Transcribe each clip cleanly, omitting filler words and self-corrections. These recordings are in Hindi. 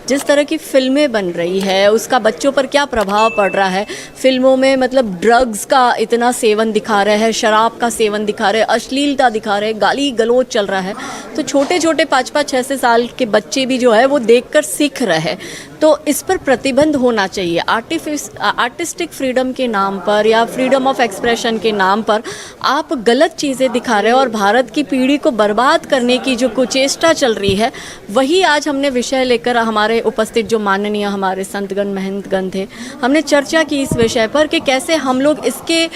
जिस तरह की फिल्में बन रही है उसका बच्चों पर क्या प्रभाव पड़ रहा है। फिल्मों में मतलब ड्रग्स का इतना सेवन दिखा रहे हैं, शराब का सेवन दिखा रहे हैं, अश्लीलता दिखा रहे हैं, गाली गलौज चल रहा है। तो छोटे छोटे 5-5, 6 साल के बच्चे भी जो है वो देखकर सीख रहे हैं। तो इस पर प्रतिबंध होना चाहिए। आर्टिस्टिक फ्रीडम के नाम पर या फ्रीडम ऑफ एक्सप्रेशन के नाम पर आप गलत चीज़ें दिखा रहे हो और भारत की पीढ़ी को बर्बाद करने की जो कुचेष्टा चल रही है, वही आज हमने विषय लेकर हमारे उपस्थित जो माननीय हमारे संतगण महंतगण थे, हमने चर्चा की इस विषय पर कि कैसे हम लोग इसके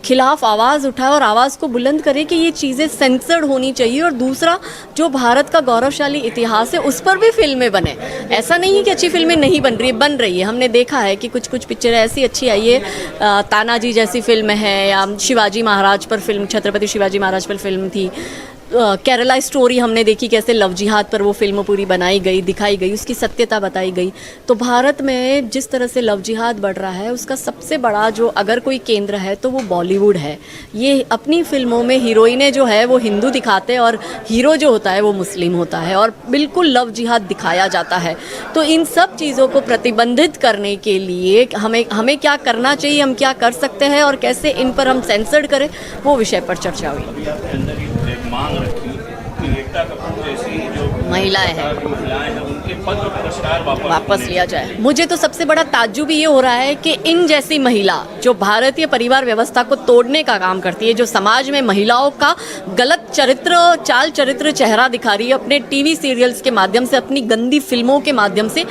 खिलाफ आवाज़ उठाए और आवाज़ को बुलंद करें कि ये चीज़ें सेंसर्ड होनी चाहिए। और दूसरा, जो भारत का गौरवशाली इतिहास है उस पर भी फिल्में बने। ऐसा नहीं है कि अच्छी फिल्में नहीं बन रही है। हमने देखा है कि कुछ पिक्चरें ऐसी अच्छी आई है, तानाजी जैसी फिल्म है, या शिवाजी महाराज पर फिल्म, छत्रपति शिवाजी महाराज पर फिल्म थी। केरला स्टोरी हमने देखी, कैसे लव जिहाद पर वो फिल्म पूरी बनाई गई, दिखाई गई, उसकी सत्यता बताई गई। तो भारत में जिस तरह से लव जिहाद बढ़ रहा है उसका सबसे बड़ा जो अगर कोई केंद्र है तो वो बॉलीवुड है। ये अपनी फिल्मों में हीरोइनें जो है वो हिंदू दिखाते हैं और हीरो जो होता है वो मुस्लिम होता है और बिल्कुल लव जिहाद दिखाया जाता है। तो इन सब चीज़ों को प्रतिबंधित करने के लिए हमें क्या करना चाहिए, हम क्या कर सकते हैं और कैसे इन पर हम सेंसर्ड करें, वो विषय पर चर्चा हुई। मांग रखी कि एकता कपूर जैसी जो महिलाएं हैं उनके पद्म पुरस्कार वापस लिया जाए। मुझे तो सबसे बड़ा ताज्जुब ये हो रहा है कि इन जैसी महिला जो भारतीय परिवार व्यवस्था को तोड़ने का काम करती है, जो समाज में महिलाओं का गलत चाल चरित्र चेहरा दिखा रही है अपने टीवी सीरियल्स के माध्यम से, अपनी गंदी फिल्मों के माध्यम से,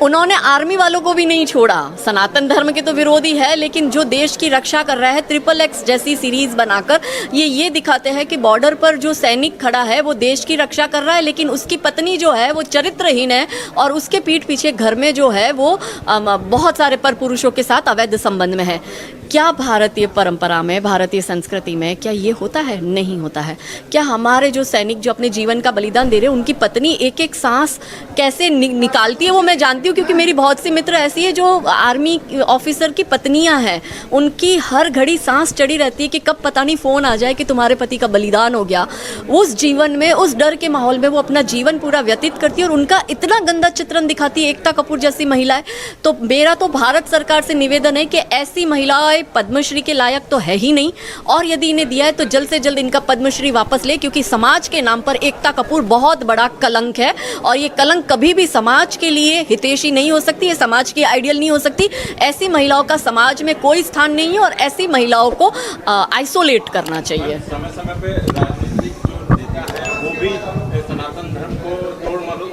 उन्होंने आर्मी वालों को भी नहीं छोड़ा। सनातन धर्म के तो विरोधी है, लेकिन जो देश की रक्षा कर रहा है, XXX जैसी सीरीज बनाकर ये दिखाते हैं कि बॉर्डर पर जो सैनिक खड़ा है वो देश की रक्षा कर रहा है, लेकिन उसकी पत्नी जो है वो चरित्रहीन है और उसके पीठ पीछे घर में जो है वो बहुत सारे परपुरुषों के साथ अवैध संबंध में है। क्या भारतीय परंपरा में, भारतीय संस्कृति में क्या ये होता है? नहीं होता है। क्या हमारे जो सैनिक जो अपने जीवन का बलिदान दे रहे हैं, उनकी पत्नी एक एक सांस कैसे निकालती है वो मैं जानती हूँ, क्योंकि मेरी बहुत सी मित्र ऐसी है जो आर्मी ऑफिसर की पत्नियां हैं। उनकी हर घड़ी सांस चढ़ी रहती है कि कब पता नहीं फ़ोन आ जाए कि तुम्हारे पति का बलिदान हो गया। उस जीवन में, उस डर के माहौल में वो अपना जीवन पूरा व्यतीत करती है और उनका इतना गंदा चित्रण दिखाती है एकता कपूर जैसी महिलाएं। तो मेरा तो भारत सरकार से निवेदन है कि ऐसी महिलाएं पद्मश्री के लायक तो है ही नहीं, और यदि इन्हें दिया है तो जल्द से जल्द इनका पद्मश्री वापस ले, क्योंकि समाज के नाम पर एकता कपूर बहुत बड़ा कलंक है और ये कलंक कभी भी समाज के लिए हितैषी नहीं हो सकती है, समाज की आइडियल नहीं हो सकती। ऐसी महिलाओं का समाज में कोई स्थान नहीं है और ऐसी महिलाओं को आइसोलेट करना चाहिए। समय समय पे राजनीतिक जो नेता है वो भी सनातन धर्म को तोड़ मरोड़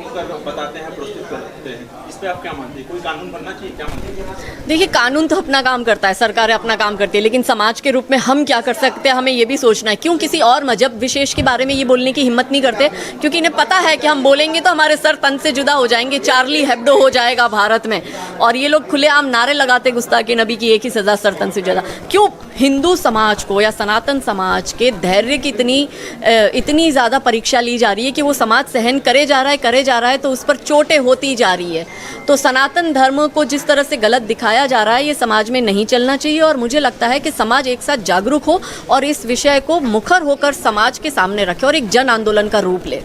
बताते हैं, प्रस्तुत करते हैं। इस पे आप क्या मानते हैं? कोई कानून बनना चाहिए, क्या मानते हैं? देखिए, कानून तो अपना काम करता है, सरकारें अपना काम करती है, लेकिन समाज के रूप में हम क्या कर सकते हैं हमें ये भी सोचना है। क्यों किसी और मजहब विशेष के बारे में ये बोलने की हिम्मत नहीं करते? क्योंकि इन्हें पता है कि हम बोलेंगे तो हमारे सर तन से जुदा हो जाएंगे, चार्ली हेब्डो हो जाएगा भारत में। और ये लोग खुलेआम नारे लगाते गुस्ताखी नबी की एक ही सज़ा, सर तन से जुदा। क्यों हिंदू समाज को या सनातन समाज के धैर्य की इतनी ज़्यादा परीक्षा ली जा रही है कि वो समाज सहन करे जा रहा है तो उस पर चोटें होती जा रही है। तो सनातन धर्म को जिस तरह से गलत दिखाया जा रहा है ये समाज में नहीं चलना चाहिए और मुझे लगता है कि समाज एक साथ जागरूक हो और इस विषय को मुखर होकर समाज के सामने रखे और एक जन आंदोलन का रूप ले।